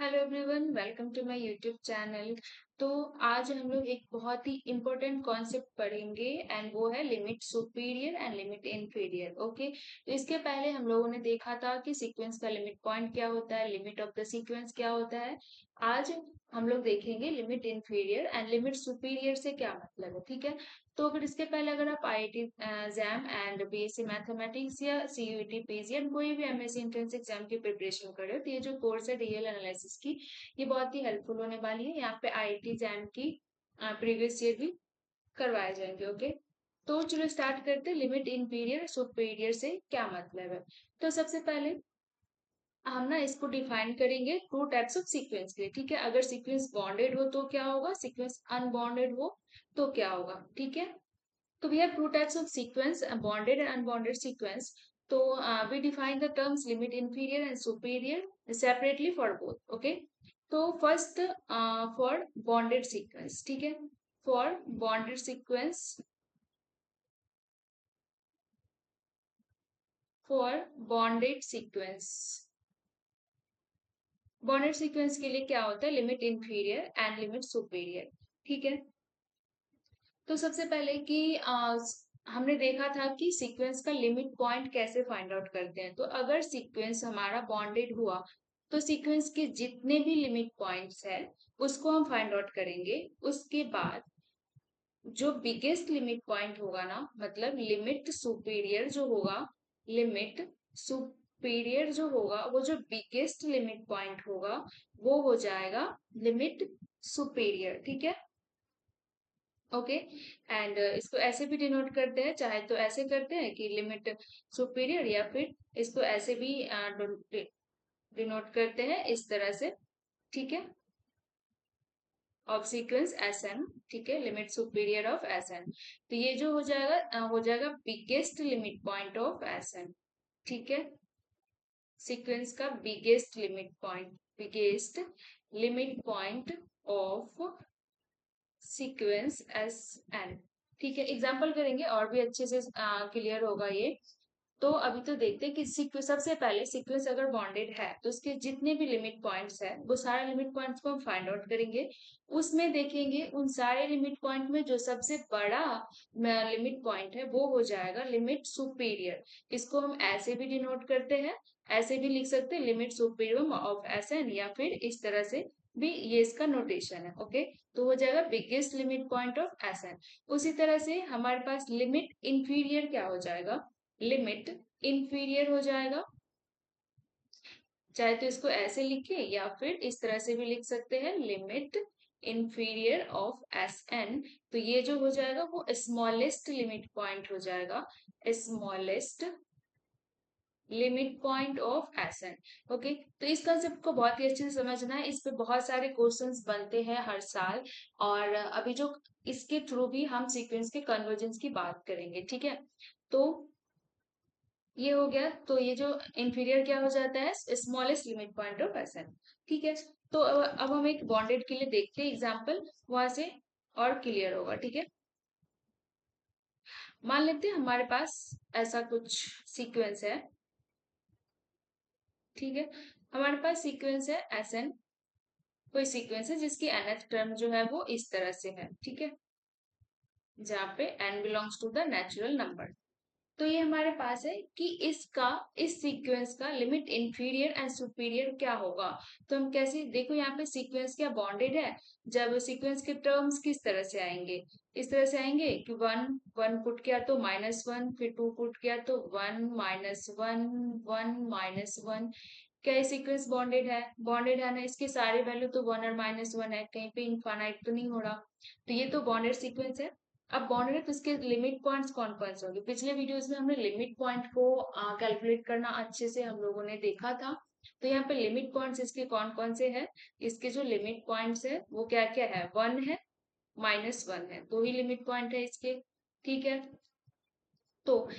Hello everyone, welcome to my YouTube channel. तो आज हम लोग एक बहुत ही इम्पोर्टेंट कॉन्सेप्ट पढ़ेंगे एंड वो है limit superior and limit inferior. Okay, तो इसके पहले हम लोगों ने देखा था कि सीक्वेंस का लिमिट पॉइंट क्या होता है, लिमिट ऑफ द सीक्वेंस क्या होता है। आज हम लोग देखेंगे limit inferior and limit superior से क्या मतलब है। ठीक है, तो फिर इसके पहले अगर आप IIT exam and BSc mathematics या सीयूईटी पीजी या कोई भी एमएससी एंट्रेंस एग्जाम की प्रिपरेशन कर रहे हो तो ये जो कोर्स है डीएल एनालिसिस की, ये बहुत ही हेल्पफुल होने वाली है। यहाँ पे आईआईटी एग्जाम की प्रीवियस ईयर भी करवाए जाएंगे। ओके, तो चलो स्टार्ट करते हैं लिमिट इंफीरियर सुपीरियर से क्या मतलब है। तो सबसे पहले हम ना इसको डिफाइन करेंगे टू टाइप्स ऑफ सीक्वेंस के लिए। ठीक है, अगर सीक्वेंस बॉन्डेड हो तो क्या होगा, सीक्वेंस अनबॉन्डेड हो तो क्या होगा। ठीक है, so we have two types of sequence, a bonded and unbonded sequence. So we define the terms limit inferior and superior separately for both. Okay. तो first for bonded sequence, ठीक है, for bonded sequence, for bonded sequence, bonded sequence के लिए क्या होता है, limit inferior and limit superior. ठीक है, तो सबसे पहले कि हमने देखा था कि सीक्वेंस का लिमिट पॉइंट कैसे फाइंड आउट करते हैं। तो अगर सीक्वेंस हमारा बॉन्डेड हुआ तो सीक्वेंस के जितने भी लिमिट पॉइंट्स है उसको हम फाइंड आउट करेंगे। उसके बाद जो बिगेस्ट लिमिट पॉइंट होगा ना, मतलब लिमिट सुपीरियर जो होगा, लिमिट सुपीरियर जो होगा वो जो बिगेस्ट लिमिट पॉइंट होगा वो हो जाएगा लिमिट सुपीरियर। ठीक है, ओके, एंड इसको ऐसे भी डिनोट करते हैं, चाहे तो ऐसे करते हैं कि लिमिट सुपीरियर, या फिर इसको ऐसे भी डिनोट करते हैं इस तरह से। ठीक है, ऑफ सीक्वेंस एस एन। ठीक है, limit superior of s n. तो ये जो हो जाएगा biggest limit point of s n. ठीक है, सीक्वेंस का biggest limit point, biggest limit point of sequence s n. ठीक है, एग्जाम्पल करेंगे और भी अच्छे से क्लियर होगा ये। तो अभी तो देखते हैं कि सीक्वेंस, सबसे पहले सीक्वेंस अगर बॉन्डेड है तो उसके जितने भी लिमिट पॉइंट्स है वो सारे लिमिट पॉइंट्स को हम फाइंड आउट करेंगे। उसमें देखेंगे उन सारे लिमिट पॉइंट में जो सबसे बड़ा लिमिट पॉइंट है वो हो जाएगा लिमिट सुपीरियर। इसको हम ऐसे भी डिनोट करते हैं, ऐसे भी लिख सकते हैं limit superior of s n, या फिर इस तरह से भी ये इसका नोटेशन है। ओके, तो हो जाएगा biggest limit point of s n. उसी तरह से हमारे पास लिमिट इंफीरियर क्या हो जाएगा, लिमिट इंफीरियर हो जाएगा। चाहे तो इसको ऐसे लिखे या फिर इस तरह से भी लिख सकते हैं, limit inferior of s n. तो ये जो हो जाएगा वो स्मॉलेस्ट लिमिट पॉइंट हो जाएगा, smallest limit point of s n. Okay, तो इस कंसेप्ट को बहुत ही अच्छे से समझना है, इस पे बहुत सारे क्वेश्चंस बनते हैं हर साल। और अभी जो इसके थ्रू भी हम सीक्वेंस के कन्वर्जेंस की बात करेंगे। ठीक है, तो ये हो गया। तो ये जो इंफीरियर क्या हो जाता है, smallest limit point of s n. ठीक है, तो अब हम एक बॉन्डेड के लिए देखते हैं एग्जांपल, वहां से और क्लियर होगा। ठीक है, मान लेते हैं हमारे पास ऐसा कुछ सीक्वेंस है। ठीक है, हमारे पास सीक्वेंस है एसएन, कोई सीक्वेंस है जिसकी nth टर्म जो है वो इस तरह से है। ठीक है, जहाँ पे n belongs to the natural number. तो ये हमारे पास है कि इसका, इस सीक्वेंस का लिमिट इंफीरियर एंड सुपीरियर क्या होगा। तो हम कैसे, देखो यहाँ पे सीक्वेंस क्या बॉन्डेड है, जब सीक्वेंस के टर्म्स किस तरह से आएंगे, इस तरह से आएंगे कि वन वन पुट किया तो -1, फिर टू पुट किया तो 1 -1 1 -1। क्या ये सीक्वेंस बॉन्डेड है, बॉन्डेड है ना, इसके सारे वैल्यू तो 1 और -1 है, कहीं पे इनफाइनाइट तो नहीं हो रहा। तो ये तो बॉन्डेड सीक्वेंस है। अब बाउंड्री है तो इसके लिमिट पॉइंट्स कौन कौन से होंगे, पिछले वीडियोस में हमने लिमिट पॉइंट को कैलकुलेट करना अच्छे से हम लोगों ने देखा था। तो यहाँ पे लिमिट पॉइंट्स इसके कौन कौन से हैं, इसके जो लिमिट पॉइंट्स है वो क्या क्या है, 1 है, -1 है, दो ही लिमिट पॉइंट है इसके। ठीक है, तो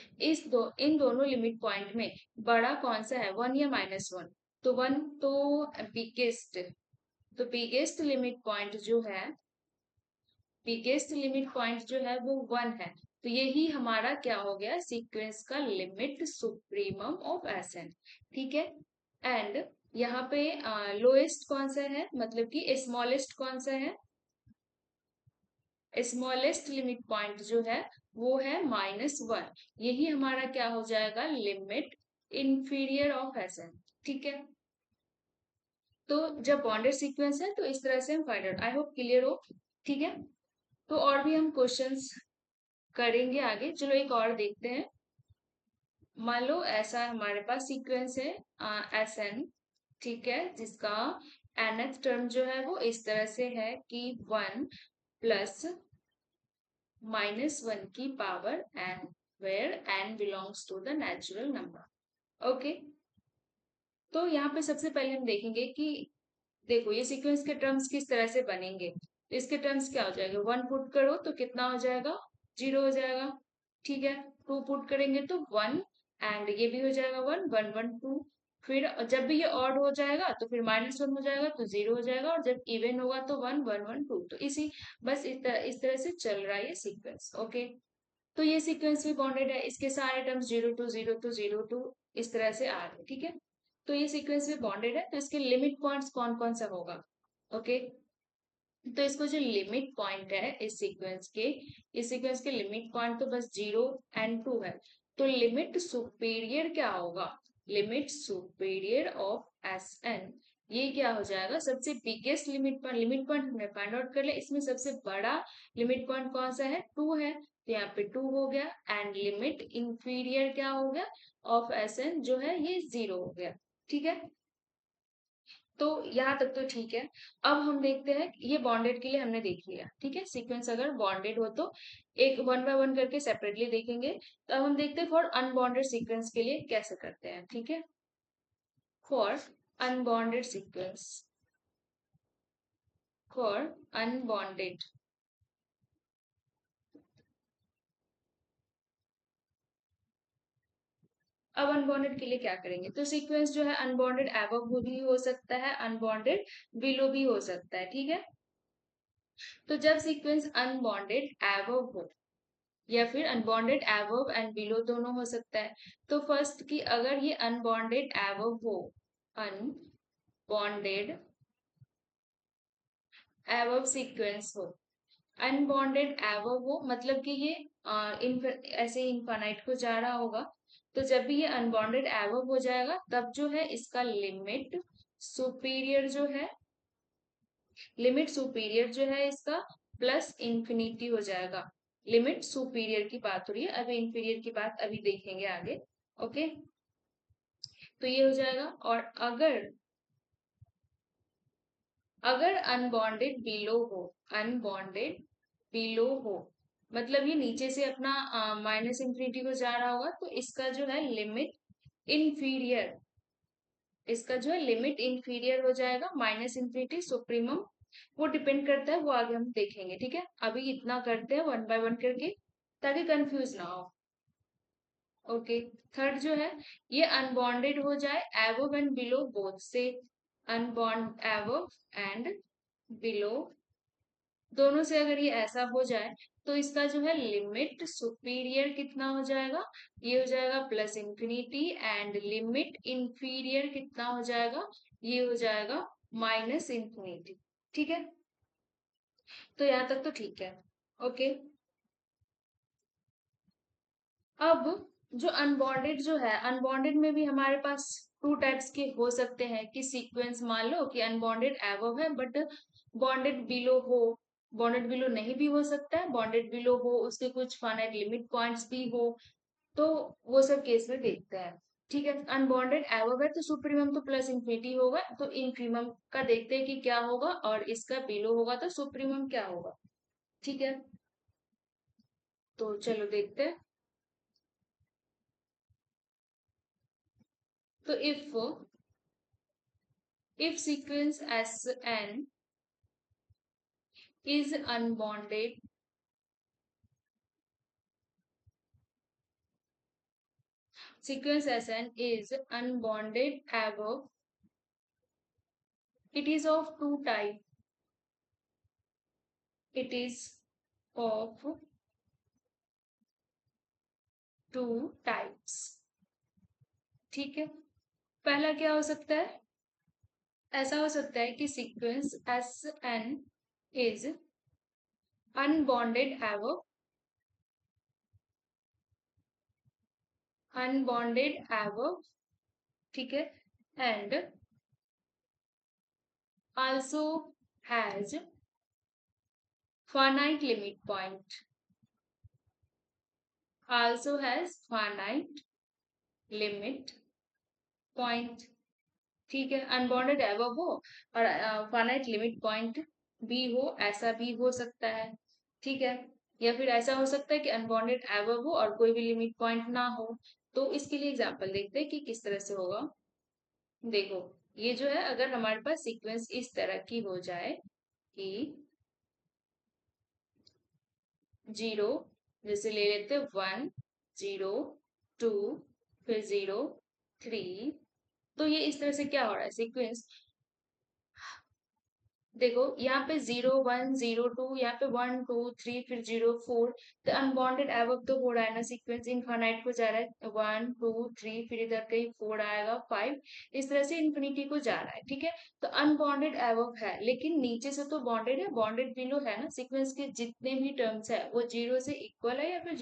इन दोनों लिमिट पॉइंट में बड़ा कौन सा है, 1 या -1। तो 1 तो बिगेस्ट, तो बिगेस्ट लिमिट पॉइंट जो है, बिगेस्ट लिमिट पॉइंट जो है वो 1 है। तो यही हमारा क्या हो गया, सीक्वेंस का limit supremum of s n. ठीक है, एंड यहाँ पे लोएस्ट कौन सा है, मतलब कि स्मॉलेस्ट कौन सा है, स्मॉलेस्ट लिमिट पॉइंट जो है वो है -1। यही हमारा क्या हो जाएगा, limit inferior of s n. ठीक है, तो जब बॉन्डेड सीक्वेंस है तो इस तरह से हम find out, I hope clear हो। ठीक है, तो और भी हम क्वेश्चंस करेंगे आगे। चलो एक और देखते हैं। मान लो ऐसा हमारे पास सीक्वेंस है एस एन, ठीक है, जिसका nth टर्म जो है वो इस तरह से है कि 1 प्लस -1 की power n, where n belongs to the natural number. Okay, तो यहाँ पे सबसे पहले हम देखेंगे कि देखो ये सीक्वेंस के टर्म्स किस तरह से बनेंगे। तो इसके टर्म्स क्या हो जाएंगे, 1 पुट करो तो कितना हो जाएगा, 0 हो जाएगा। ठीक है, 2 पुट करेंगे तो 1, एंड ये भी हो जाएगा 1, 1 1 2। फिर जब भी ये ऑड हो जाएगा तो फिर -1 हो जाएगा तो 0 हो जाएगा, और जब इवन होगा तो 1 1 1 2। तो इसी बस इस तरह से चल रहा है ये सीक्वेंस। ओके, तो ये सीक्वेंस भी बॉन्डेड है, इसके सारे टर्म्स 0 टू 0 टू 0 टू इस तरह से आ रहे हैं। ठीक है, तो ये सीक्वेंस भी बॉन्डेड है, तो इसके लिमिट पॉइंट्स कौन कौन सा होगा। ओके, तो इसको जो लिमिट पॉइंट है इस सीक्वेंस के लिमिट पॉइंट तो बस 0 और 2 है। तो लिमिट सुपीरियर क्या होगा, limit superior of s n, ये क्या हो जाएगा, सबसे बिगेस्ट लिमिट पॉइंट हमने फाइंड आउट कर लिया, इसमें सबसे बड़ा लिमिट पॉइंट कौन सा है, 2 है, तो यहाँ पे 2 हो गया। एंड लिमिट इंफीरियर क्या हो गया ऑफ एस एन जो है ये 0 हो गया। ठीक है, तो यहाँ तक तो ठीक है। अब हम देखते हैं, ये बॉन्डेड के लिए हमने देख लिया। ठीक है, सीक्वेंस अगर बॉन्डेड हो तो एक 1 बाय 1 करके सेपरेटली देखेंगे। तो अब हम देखते हैं फॉर अनबॉन्डेड सीक्वेंस के लिए कैसे करते हैं। ठीक है, for unbonded sequence, for unbonded, अब अनबॉन्डेड के लिए क्या करेंगे, तो सीक्वेंस जो है अनबॉन्डेड एबव भी हो सकता है, अनबॉन्डेड बिलो भी हो सकता है। ठीक है, तो जब सीक्वेंस अनबॉन्डेड एबव हो या फिर अनबॉन्डेड एबव एंड बिलो दोनों हो सकता है। तो फर्स्ट की अगर ये अनबॉन्डेड एबव हो, अनबॉन्डेड एबव सीक्वेंस हो, अनबॉन्डेड एबव हो मतलब कि ये ऐसे इनफाइनाइट को जा रहा होगा। तो जब भी ये अनबॉन्डेड एबव हो जाएगा तब जो है इसका लिमिट सुपीरियर जो है, लिमिट सुपीरियर जो है इसका प्लस इंफिनिटी हो जाएगा। लिमिट सुपीरियर की बात हो रही है, अभी इंफीरियर की बात अभी देखेंगे आगे। ओके, तो ये हो जाएगा। और अगर अगर अनबॉन्डेड बिलो हो, अनबॉन्डेड बिलो हो मतलब ये नीचे से अपना -इंफिनिटी को जा रहा होगा, तो इसका जो है लिमिट इंफीरियर, इसका जो है लिमिट इंफीरियर हो जाएगा, -इंफिनिटी सुप्रीमम। वो डिपेंड करता है, वो आगे हम देखेंगे। ठीक है, अभी इतना करते हैं 1 बाय 1 करके ताकि कंफ्यूज ना हो। ओके, थर्ड जो है ये अनबॉन्डेड हो जाए एबव एंड बिलो बोथ से, अनबॉन्ड एबव एंड बिलो दोनों से अगर ये ऐसा हो जाए तो इसका जो है लिमिट सुपीरियर कितना हो जाएगा, ये हो जाएगा plus infinity, and limit inferior कितना हो जाएगा, ये हो जाएगा -इंफिनिटी। ठीक है, तो यहाँ तक तो ठीक है। ओके, अब जो अनबॉन्डेड जो है, अनबॉन्डेड में भी हमारे पास टू टाइप्स के हो सकते हैं कि सीक्वेंस मान लो कि अनबॉन्डेड एबव है बट बॉन्डेड बिलो हो, बॉन्डेड बिलो नहीं भी हो सकता है, बॉन्डेड बिलो हो उसके कुछ फाइनाइट लिमिट पॉइंट्स भी हो, तो वो सब केस में देखते हैं। ठीक है, अनबॉन्डेड एबव है तो सुप्रीमम तो प्लस इंफिनिटी होगा, तो इनफीमम का देखते हैं कि क्या होगा, और इसका बिलो होगा तो सुप्रीमम क्या होगा। ठीक है, तो चलो देखते हैं। तो if sequence Sn is unbounded, sequence Sn is unbounded above, it is of two type, it is of two types। ठीक है, पहला क्या हो सकता है, ऐसा हो सकता है कि सीक्वेंस SN इज अनबॉन्डेड एवो ठीक है, and also has finite limit point also has finite limit point ठीक है, अनबॉन्डेड एबव हो और फाइनाइट लिमिट पॉइंट भी हो, ऐसा भी हो सकता है। ठीक है, या फिर ऐसा हो सकता है कि अनबॉन्डेड एबव हो और कोई भी लिमिट पॉइंट ना हो। तो इसके लिए एग्जांपल देखते हैं कि किस तरह से होगा। देखो, ये जो है, अगर हमारे पास सीक्वेंस इस तरह की हो जाए कि 0, जैसे ले लेते 1 0 2 फिर 0 3, तो ये इस तरह से क्या हो रहा है सीक्वेंस। देखो यहाँ पे 0 1 0 2, यहाँ पे 1 2 3 फिर 0 4, तो अनबॉन्डेड एबव तो हो रहा है ना, सीक्वेंस इनफाइनाइट को जा रहा है, 1 2 3 फिर इधर कहीं 4 आएगा 5, इस तरह से इन्फिनिटी को जा रहा है। ठीक है, तो अनबॉन्डेड एबव है, लेकिन नीचे से तो बॉन्डेड है, बॉन्डेड बिलो है ना। सीक्वेंस के जितने भी टर्म्स है वो 0 से इक्वल है या फिर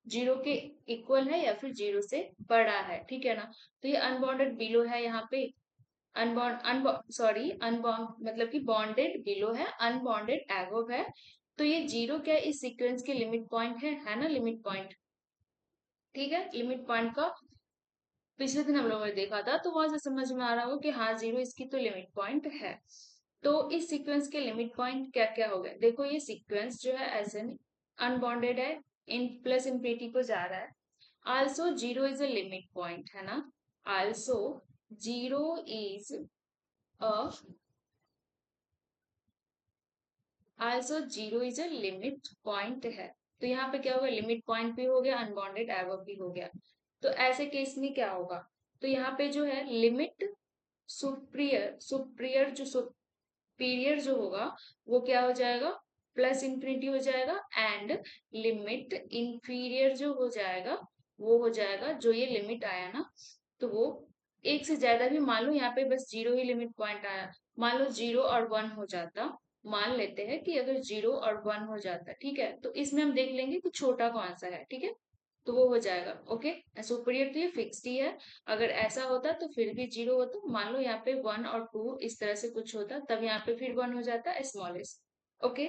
0 के इक्वल है या फिर 0 से बड़ा है। ठीक है ना, तो ये अनबॉन्डेड बिलो है यहाँ पे, अनबॉन्ड मतलब कि बॉन्डेड बिलो है, अनबॉन्डेड एबव है। तो ये 0 क्या इस सीक्वेंस के लिमिट पॉइंट है ना, लिमिट पॉइंट। ठीक है, लिमिट पॉइंट का पिछले दिन हम लोगों ने देखा था, तो वहां से समझ में आ रहा होगा कि हाँ 0 इसकी तो लिमिट पॉइंट है। तो इस सीक्वेंस के लिमिट पॉइंट क्या क्या हो गए, देखो ये सीक्वेंस जो है ऐसे अनबॉन्डेड है, इन प्लस इन्फिनिटी को जा रहा है। Also 0 is a limit point है ना, also 0 is a also 0 is a limit point है। तो यहाँ पे क्या होगा, लिमिट पॉइंट भी हो गया, अनबॉन्डेड एबव भी हो गया। तो ऐसे केस में क्या होगा, तो यहाँ पे जो है लिमिट सुपीरियर जो होगा वो क्या हो जाएगा, प्लस इंफिनिटी हो जाएगा, एंड लिमिट इंफीरियर जो हो जाएगा वो हो जाएगा, जो ये लिमिट आया ना, तो वो एक से ज्यादा भी, मान लो यहाँ पे बस 0 ही लिमिट पॉइंट आया, मान लो 0 और 1 हो जाता, मान लेते हैं कि अगर 0 और 1 हो जाता, ठीक है, तो इसमें हम देख लेंगे कि छोटा कौन सा है। ठीक है, तो वो हो जाएगा ओके, सुपीरियर तो ये फिक्स्ड ही है। अगर ऐसा होता तो फिर भी 0 होता, मान लो यहाँ पे 1 और 2 इस तरह से कुछ होता, तब यहाँ पे फिर 1 हो जाता स्मॉलेस्ट। ओके,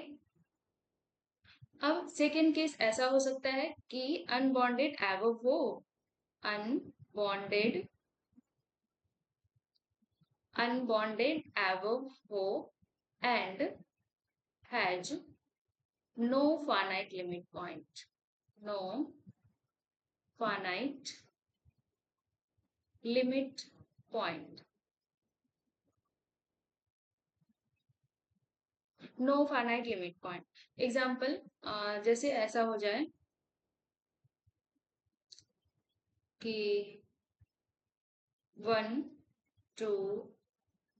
अब सेकेंड केस ऐसा हो सकता है कि अनबॉन्डेड एबव हो, अनबॉन्डेड अनबॉन्डेड एबव हो and has no finite limit point, no finite limit point, no finite limit point. Example, जैसे ऐसा हो जाए कि 1 2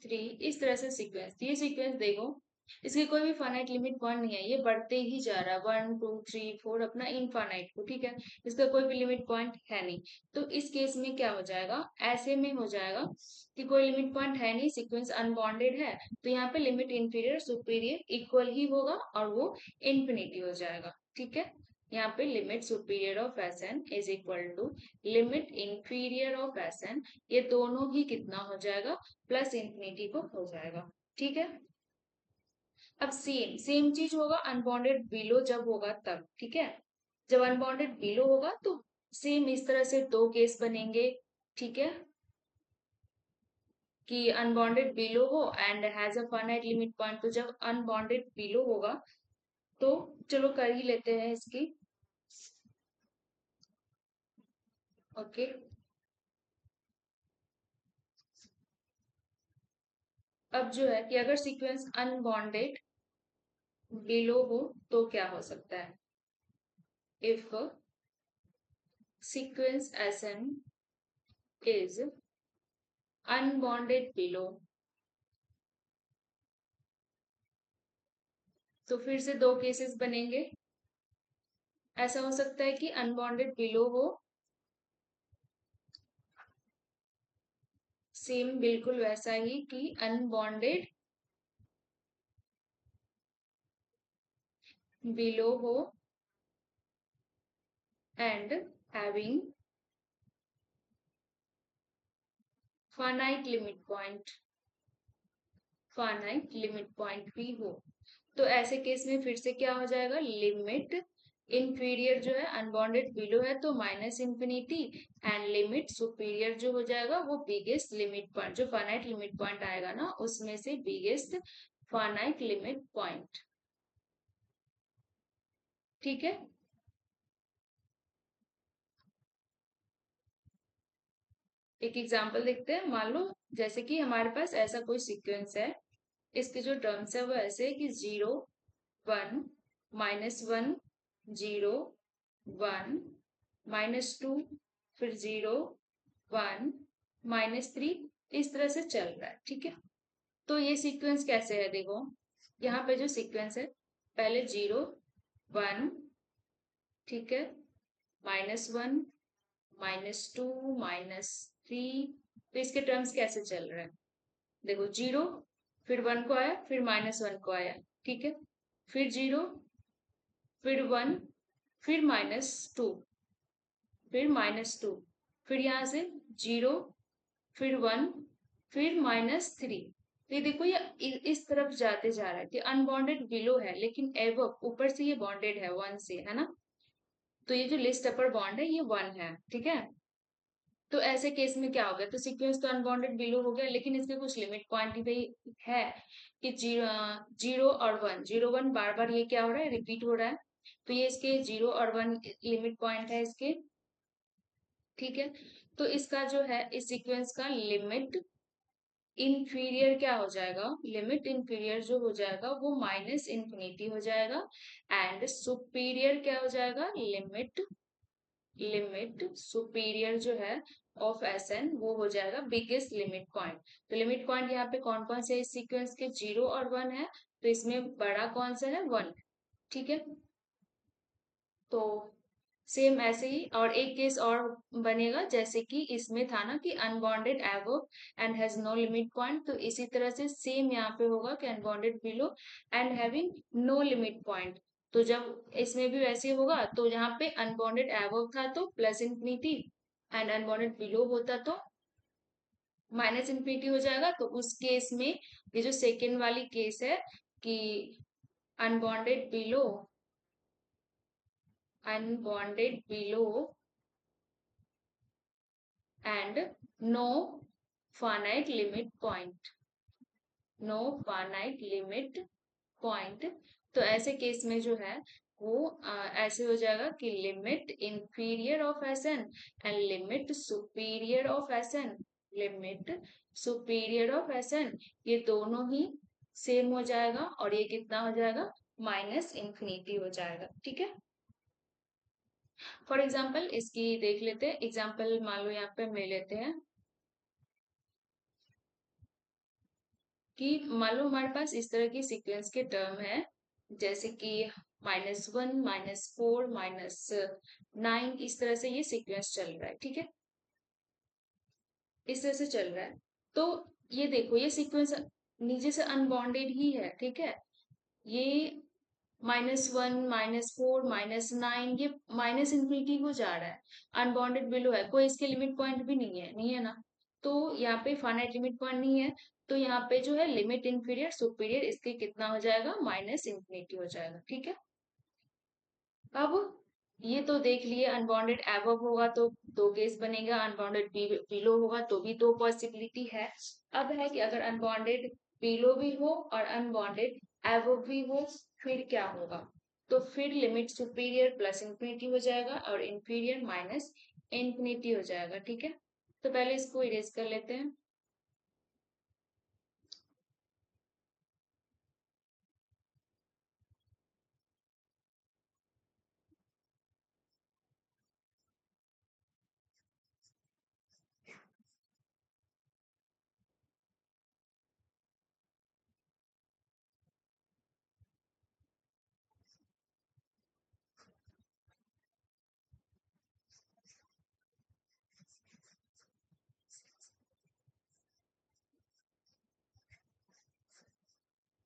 3 इस तरह से सीक्वेंस, ये सीक्वेंस देखो, इसके कोई भी फाइनाइट लिमिट पॉइंट नहीं है, ये बढ़ते ही जा रहा है 1 2 3 4 अपना इनफाइनाइट को। ठीक है, इसका कोई भी लिमिट पॉइंट है नहीं। तो इस केस में क्या हो जाएगा, ऐसे में हो जाएगा कि कोई लिमिट पॉइंट है नहीं, सीक्वेंस अनबॉन्डेड है, तो यहाँ पे लिमिट इंफीरियर सुपीरियर इक्वल ही होगा और वो इन्फिनिटी हो जाएगा। ठीक है, यहाँ पे limit superior of s n is equal to limit inferior of s n, ये दोनों ही कितना हो जाएगा, प्लस इंफिनिटी को हो जाएगा। ठीक है, अब सेम सेम चीज होगा अनबॉन्डेड बिलो जब होगा तब। ठीक है, जब अनबॉन्डेड बिलो होगा तो सेम इस तरह से दो केस बनेंगे। ठीक है, कि अनबॉन्डेड बिलो हो and has a finite limit point, तो जब अनबॉन्डेड बिलो होगा तो चलो कर ही लेते हैं इसकी। ओके, अब जो है कि अगर सीक्वेंस अनबॉन्डेड बिलो हो तो क्या हो सकता है, if sequence Sn is unbounded below, तो फिर से दो केसेस बनेंगे। ऐसा हो सकता है कि अनबॉन्डेड बिलो हो सेम बिल्कुल वैसा ही कि अनबॉन्डेड बिलो हो and having finite limit point, finite limit point भी हो। तो ऐसे केस में फिर से क्या हो जाएगा, लिमिट इंफीरियर जो है अनबॉन्डेड बिलो है तो minus infinity, and limit superior जो हो जाएगा वो बिगेस्ट लिमिट पॉइंट, जो फाइनाइट लिमिट पॉइंट आएगा ना उसमें से बिगेस्ट फाइनाइट लिमिट पॉइंट। ठीक है, एक एग्जांपल देखते हैं। मान लो जैसे कि हमारे पास ऐसा कोई सीक्वेंस है, इसके जो टर्म्स है वो ऐसे है कि 0 1 -1 0 1 -2 फिर 0 1 -3, इस तरह से चल रहा है। ठीक है, तो ये सीक्वेंस कैसे है, देखो यहाँ पे जो सीक्वेंस है पहले 0 1, ठीक है, -1 -2 -3, तो इसके टर्म्स कैसे चल रहे हैं, देखो 0 फिर 1 को आया फिर -1 को आया, ठीक है, फिर 0 फिर 1 फिर -2 फिर -2, फिर यहाँ से 0 फिर 1 फिर -3। तो ये देखो ये इस तरफ जाते जा रहा है कि अनबॉन्डेड बिलो है लेकिन एवब ऊपर से ये बॉन्डेड है 1 से, है ना। तो ये जो लिस्ट अपर बॉन्ड है ये 1 है, ठीक है। तो ऐसे केस में क्या हो गया, तो सीक्वेंस तो अनबॉन्डेड बिलो हो गया लेकिन इसके कुछ लिमिट पॉइंट भी है कि 0 और 1, 0 1 बार बार ये क्या हो रहा है, रिपीट हो रहा है। तो ये इसके 0 और 1 लिमिट पॉइंट है इसके, ठीक है। तो इसका जो है इस सीक्वेंस का लिमिट इंफीरियर क्या हो जाएगा, लिमिट इंफीरियर जो हो जाएगा वो माइनस इंफिनिटी हो जाएगा, एंड सुपीरियर क्या हो जाएगा, लिमिट लिमिट सुपीरियर जो है ऑफ एस एन वो हो जाएगा बिगेस्ट लिमिट पॉइंट। तो लिमिट पॉइंट यहाँ पे कौन कौन से इस सीक्वेंस के 0 और 1 है, तो इसमें बड़ा कौन सा है, 1, ठीक है। तो सेम ऐसे ही और एक केस और बनेगा, जैसे कि इसमें था ना कि unbounded above and has no limit point, तो इसी तरह से सेम यहाँ पे होगा कि unbounded below and having no limit point. तो जब इसमें भी वैसे होगा, तो यहाँ पे अनबॉन्डेड एबव था तो plus infinity, and unbonded below होता तो माइनस इंफिनिटी हो जाएगा। तो उस केस में ये जो सेकेंड वाली केस है कि unbounded below, unbounded below and no finite limit point, no finite limit point। तो ऐसे केस में जो है वो ऐसे हो जाएगा कि limit inferior of s n and limit superior of s n, limit superior of s n, ये दोनों ही सेम हो जाएगा और ये कितना हो जाएगा, माइनस इंफिनिटी हो जाएगा, ठीक है। फॉर एग्जाम्पल इसकी देख लेते हैं एग्जाम्पल, मान लो यहाँ पे हम ले लेते हैं कि मान लो हमारे पास इस तरह की सीक्वेंस के टर्म है, जैसे कि -1 -4 -9, इस तरह से ये सीक्वेंस चल रहा है, ठीक है, इस तरह से चल रहा है। तो ये देखो ये सीक्वेंस नीचे से अनबॉन्डेड ही है, ठीक है। ये -1 -4 -9 ये माइनस इंफिनिटी को जा रहा है, अनबॉन्डेड बिलो है, कोई इसके लिमिट पॉइंट भी नहीं है, नहीं है ना। तो यहाँ पे फाइनाइट लिमिट पॉइंट नहीं है, तो यहाँ पे जो है लिमिट इंफीरियर सुपीरियर इसके कितना हो जाएगा, माइनस इंफिनिटी हो जाएगा, ठीक है। अब ये तो देख लिए अनबॉन्डेड एबव होगा तो दो केस बनेगा, अनबॉन्डेड बिलो होगा तो भी दो पॉसिबिलिटी है। अब है कि अगर अनबॉन्डेड बिलो भी हो और अनबॉन्डेड एबव भी हो फिर क्या होगा, तो फिर लिमिट सुपीरियर प्लस इंफिनिटी हो जाएगा और इंफीरियर माइनस इंफिनिटी हो जाएगा, ठीक है। तो पहले इसको इरेज कर लेते हैं।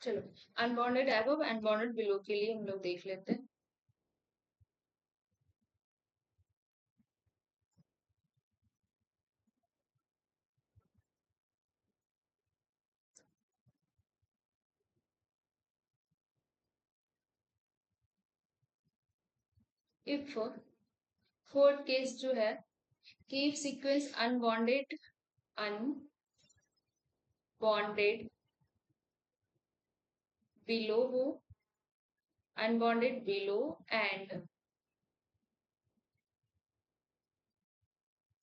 चलो अनबॉन्डेड अबव अनबॉन्डेड बिलो के लिए हम लोग देख लेते हैं। इफ फोर्थ केस जो है कि इफ सीक्वेंस अनबॉन्डेड बिलो हो, unbonded below and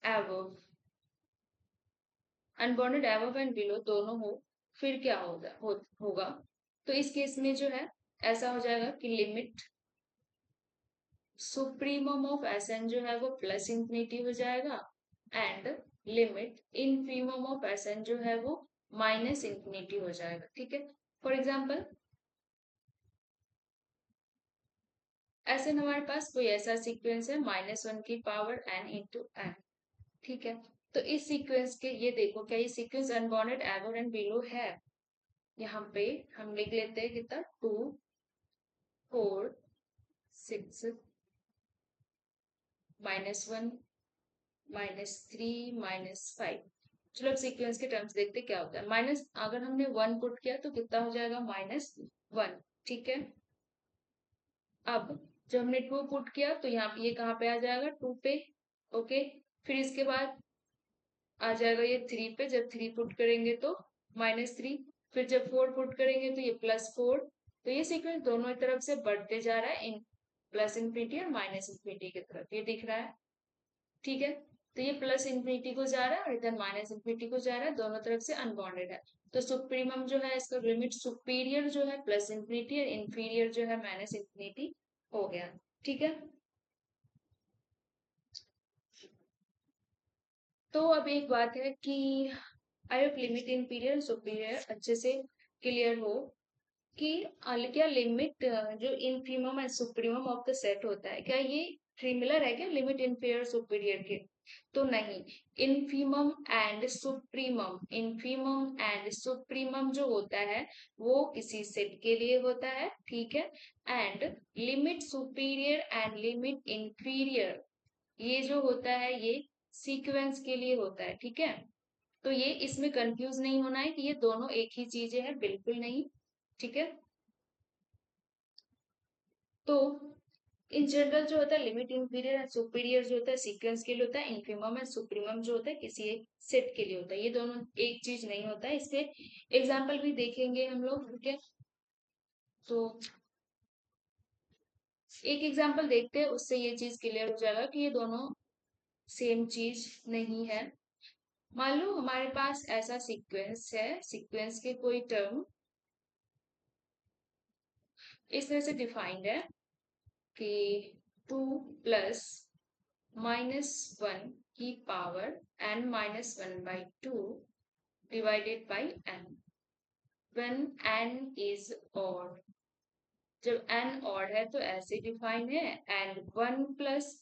above, unbonded above and below दोनों हो, फिर क्या होगा। तो इस केस में जो है ऐसा हो जाएगा कि limit supremum of s n जो है वो प्लस इंफिनिटी हो जाएगा and limit infimum of s n जो है वो माइनस इंफिनिटी हो जाएगा। ठीक है, फॉर एग्जाम्पल ऐसे हमारे पास कोई ऐसा सीक्वेंस है -1 की पावर n इंटू n। ठीक है, तो इस सीक्वेंस के ये देखो क्या ये sequence unbonded ever and below है। यहाँ पे हम लिख लेते हैं कितना 2 4 6 -1 -3 -5। चलो अब सीक्वेंस के टर्म्स देखते क्या होता है। माइनस अगर हमने 1 पुट किया तो कितना हो जाएगा -1। ठीक है, अब जब हमने 2 पुट किया तो यहाँ पे ये कहाँ पे आ जाएगा 2 पे। ओके, फिर इसके बाद आ जाएगा ये 3 पे, जब 3 पुट करेंगे तो -3, फिर जब 4 पुट करेंगे तो ये +4। तो ये सीक्वेंस दोनों तरफ से बढ़ते जा रहा है, इन प्लस इंफिनिटी और माइनस इंफिनिटी की तरफ, ये दिख रहा है। ठीक है, तो ये प्लस इंफिनिटी को जा रहा है और इधर माइनस इंफिनिटी को जा रहा है, दोनों तरफ से अनबॉन्डेड है। तो सुप्रीमम जो है इसका लिमिट सुपीरियर जो है प्लस इंफिनिटी और इंफीरियर जो है माइनस इंफिनिटी हो गया। ठीक है, तो अब एक बात है कि I hope limit inferior superior अच्छे से क्लियर हो कि क्या लिमिट जो infimum and supremum of the set होता है क्या ये सिमिलर है क्या लिमिट इंफीरियर सुपीरियर के। तो नहीं, इनफीमम एंड सुप्रीमम जो होता है वो किसी सेट के लिए होता है। ठीक है, and limit superior and limit inferior ये जो होता है ये सीक्वेंस के लिए होता है। ठीक है, तो ये इसमें कंफ्यूज नहीं होना है कि ये दोनों एक ही चीजें हैं, बिल्कुल नहीं। ठीक है, तो इन जनरल जो होता है लिमिट इंफीरियर एंड सुपीरियर जो होता है सीक्वेंस के लिए होता है, इनफीमम एंड सुप्रीमम जो होता है किसी एक सेट के लिए होता है। ये दोनों एक चीज नहीं होता है, इसके एग्जाम्पल भी देखेंगे हम लोग। ठीक है, तो एक एग्जाम्पल देखते हैं, उससे ये चीज क्लियर हो जाएगा कि ये दोनों सेम चीज नहीं है। मान लो हमारे पास ऐसा सीक्वेंस है, सीक्वेंस के कोई टर्म इस तरह से डिफाइंड है कि 2 प्लस -1 की power n-1/2 divided by n when n is odd। जब n odd है तो ऐसे डिफाइन है एंड 1 प्लस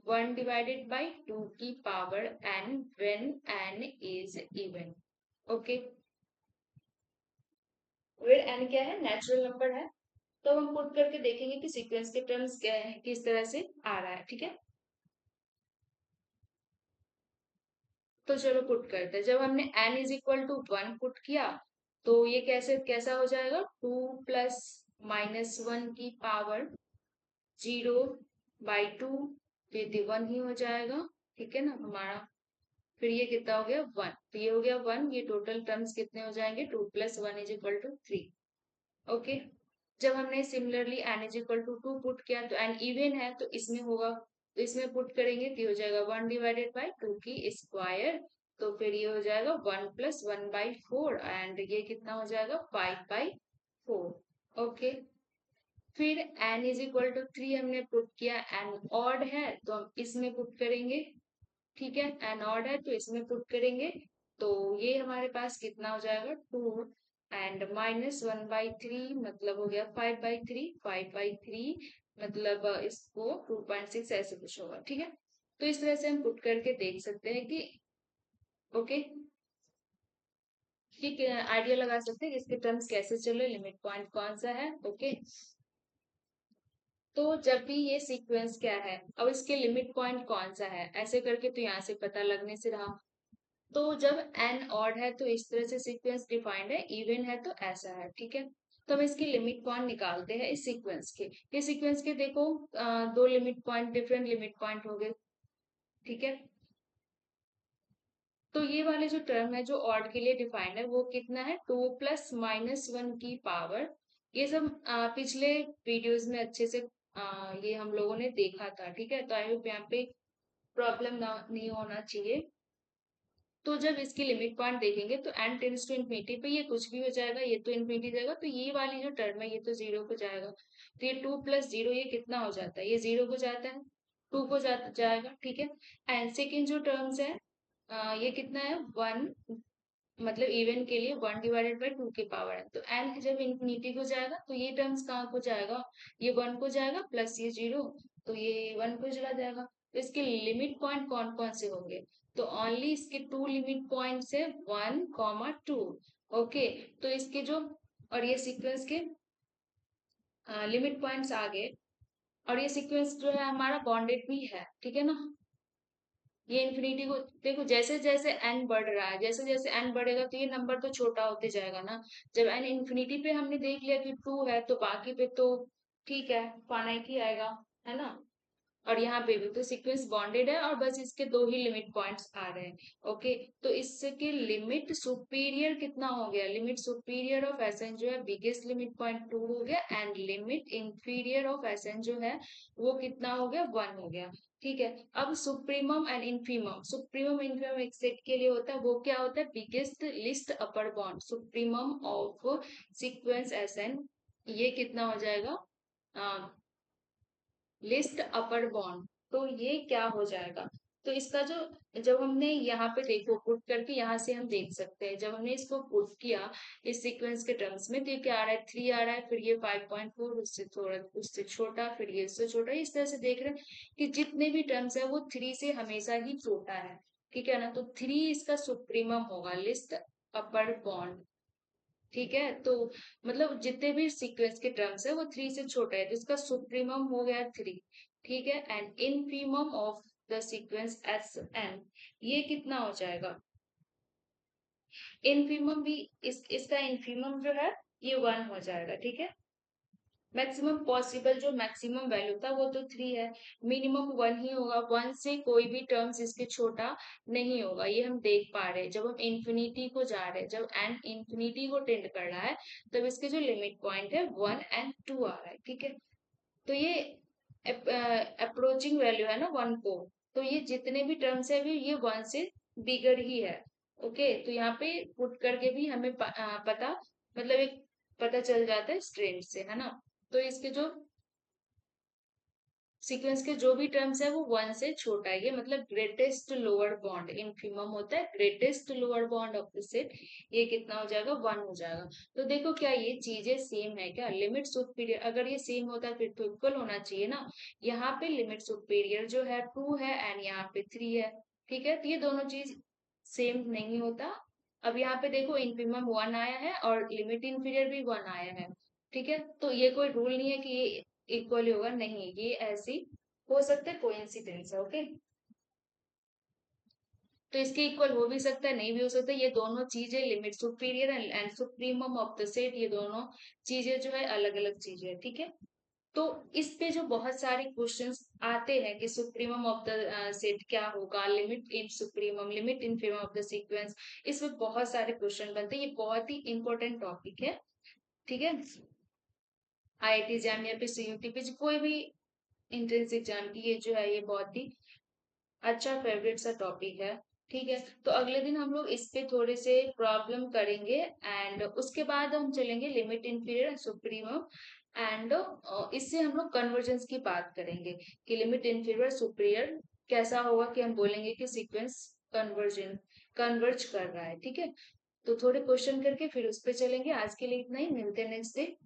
1 डिवाइडेड बाई 2 की power n when n is even। Okay, फिर n क्या है नेचुरल नंबर है, तो हम पुट करके देखेंगे कि सीक्वेंस के टर्म्स क्या है, किस तरह से आ रहा है। ठीक है, तो चलो पुट करते हैं। जब हमने n is equal to 1 put किया तो ये कैसे कैसा हो जाएगा 2 प्लस -1 की पावर 0/2, ये 1 ही हो जाएगा। ठीक है ना हमारा, फिर ये कितना हो गया 1, तो ये हो गया 1, ये टोटल टर्म्स कितने हो जाएंगे 2 plus 1 is equal to 3। Okay, जब हमने similarly n is equal to 2 put किया तो n इवन है तो इसमें होगा, तो इसमें पुट करेंगे तो ये हो जाएगा 1 डिवाइडेड बाई 2 की स्क्वायर, तो फिर ये हो जाएगा 1 प्लस 1/4 एंड ये कितना हो जाएगा 5/4। ओके, फिर n इज इक्वल टू 3 हमने पुट किया, n ऑड है तो हम इसमें पुट करेंगे। ठीक है, n ऑड है तो इसमें पुट करेंगे, तो ये हमारे पास कितना हो जाएगा 2 एंड -1/3 मतलब हो गया 5/3, 5/3 मतलब इसको 2.6 ऐसे कुछ होगा। ठीक है, तो इस तरह से हम पुट करके देख सकते हैं कि ओके ठीक है, आइडिया लगा सकते हैं कि इसके टर्म्स कैसे चले, लिमिट पॉइंट कौन सा है। ओके, तो जब भी ये सीक्वेंस क्या है, अब इसके लिमिट पॉइंट कौन सा है, ऐसे करके तो यहाँ से पता लगने से रहा। तो जब एन ऑड है तो इस तरह से सीक्वेंस डिफाइंड है, इवन है तो ऐसा है। ठीक है, तो हम इसकी लिमिट पॉइंट निकालते हैं इस सीक्वेंस के। ये सीक्वेंस के देखो दो limit point, different limit point हो गए। ठीक है, तो ये वाले जो टर्म है जो ऑड के लिए डिफाइंड है वो कितना है, 2 + -1 की पावर। ये सब पिछले वीडियोस में अच्छे से ये हम लोगों ने देखा था। ठीक है, तो आई होप यहाँ पे प्रॉब्लम ना नहीं होना चाहिए। तो जब इसकी लिमिट पॉइंट देखेंगे तो एन टेंड्स टू इन्फिनिटी पे ये कुछ भी हो जाएगा, ये तो इन्फिनिटी जाएगा, तो ये वाली जो टर्म है ये तो जीरो को जाएगा। तो ये 2 + 0 ये कितना हो जाता है, ये जीरो को जाता है, टू को जाएगा। ठीक है, एंड सेकेंड जो टर्म्स है ये कितना है, 1, मतलब इवन के लिए 1/2 की पावर है। तो एन जब इन्फिनिटी को जाएगा तो ये टर्म्स कहाँ को जाएगा, ये 1 को जाएगा, प्लस ये जीरो, तो ये 1 को चला जाएगा। तो इसके लिमिट पॉइंट कौन कौन से होंगे, तो ओनली इसके टू लिमिट पॉइंट्स है, 1, 2। ओके, तो इसके जो, और ये सीक्वेंस के लिमिट पॉइंट्स आ गए, और ये सीक्वेंस जो है हमारा बॉन्डेड भी है। ठीक है ना, ये इन्फिनिटी को देखो, जैसे जैसे एन बढ़ रहा है, जैसे जैसे एन बढ़ेगा तो ये नंबर तो छोटा होते जाएगा ना। जब एन इन्फिनिटी पे हमने देख लिया कि 2 है तो बाकी पे तो ठीक है, फाइनाइट ही आएगा, है ना। और यहाँ पे भी तो सीक्वेंस बॉन्डेड है और बस इसके दो ही लिमिट पॉइंट्स आ रहे हैं। ओके, तो इसके लिमिट सुपीरियर कितना हो गया, limit superior of s n जो है बिगेस्ट लिमिट पॉइंट 2 हो गया, and limit inferior of s n जो है वो कितना हो गया, 1 हो गया। ठीक है, अब supremum and infimum, supremum infimum एक सेट के लिए होता है, वो क्या होता है, biggest least upper bound supremum of sequence s n, ये कितना हो जाएगा, लिस्ट अपर बॉन्ड। तो ये क्या हो जाएगा, तो इसका जो, जब हमने यहाँ पे देखो पुट करके, यहाँ से हम देख सकते हैं जब हमने इसको पुट किया इस सीक्वेंस के टर्म्स में, तो ये क्या आ रहा है, 3 आ रहा है, फिर ये 5.4, उससे थोड़ा उससे छोटा, फिर ये उससे छोटा, इस तरह से देख रहे हैं कि जितने भी टर्म्स है वो 3 से हमेशा ही छोटा है। ठीक है ना, तो 3 इसका सुप्रीमम होगा, लिस्ट अपर बॉन्ड। ठीक है, तो मतलब जितने भी सीक्वेंस के टर्म्स है वो 3 से छोटा है, तो इसका सुप्रीमम हो गया 3। ठीक है, and infimum of the sequence s n, ये कितना हो जाएगा, इनफीमम भी, इसका इनफीमम जो है ये 1 हो जाएगा। ठीक है, मैक्सिमम पॉसिबल जो मैक्सिमम वैल्यू था वो तो 3 है, मिनिमम 1 ही होगा, 1 से कोई भी टर्म्स इसके छोटा नहीं होगा, ये हम देख पा रहे हैं। जब हम इंफिनिटी को जा रहे हैं, जब एन इंफिनिटी को टेंड कर रहा है, तब इसके जो लिमिट पॉइंट है 1 एंड 2 आ रहा है। ठीक है, तो ये अप्रोचिंग वैल्यू है ना 1 को, तो ये जितने भी टर्म्स है भी ये 1 से बिगर ही है। ओके, तो यहाँ पे पुट करके भी हमें पता, मतलब एक पता चल जाता है स्ट्रेंथ से, है ना। तो इसके जो सीक्वेंस के जो भी टर्म्स है वो 1 से छोटा है, ये मतलब ग्रेटेस्ट लोअर बॉन्ड इनफीमम होता है, greatest lower bond of the set, ये कितना हो जाएगा, 1 हो जाएगा। तो देखो क्या ये चीजें सेम है क्या, लिमिट सुपीरियर अगर ये सेम होता है फिर तो इक्वल होना चाहिए ना। यहाँ पे लिमिट सुपीरियर जो है 2 है एंड यहाँ पे 3 है। ठीक है, तो ये दोनों चीज सेम नहीं होता। अब यहाँ पे देखो इनफीमम 1 आया है और लिमिट इंफीरियर भी 1 आया है। ठीक है, तो ये कोई रूल नहीं है कि ये इक्वली होगा, नहीं, ये ऐसी हो सकता है, कोइंसिडेंस है। ओके, तो इसके इक्वल हो भी सकता है, नहीं भी हो सकता, ये दोनों चीजें limit superior and supremum of the set, ये दोनों चीजें जो है अलग अलग चीजें है। ठीक है, तो इस पे जो बहुत सारे क्वेश्चंस आते हैं कि सुप्रीमम ऑफ द सेट क्या होगा, limit in supremum, limit infimum of the sequence, इसमें बहुत सारे क्वेश्चन बनते हैं, ये बहुत ही इंपॉर्टेंट टॉपिक है। ठीक है, आईआईटी एग्जाम या फिर सीयूटी पे कोई भी एंट्रेंस एग्जाम की ये जो है ये बहुत ही अच्छा फेवरेट सा टॉपिक है। ठीक है, तो अगले दिन हम लोग इस पे थोड़े से प्रॉब्लम करेंगे, एंड उसके बाद हम चलेंगे limit inferior and supremum, and इससे हम लोग कन्वर्जेंस की बात करेंगे कि लिमिट इंफीरियर सुप्रियर कैसा होगा, कि हम बोलेंगे कि सीक्वेंस कन्वर्जन कन्वर्ज कर रहा है। ठीक है, तो थोड़े क्वेश्चन करके फिर उस पे चलेंगे। आज के लिए इतना ही, मिलते हैं नेक्स्ट डे।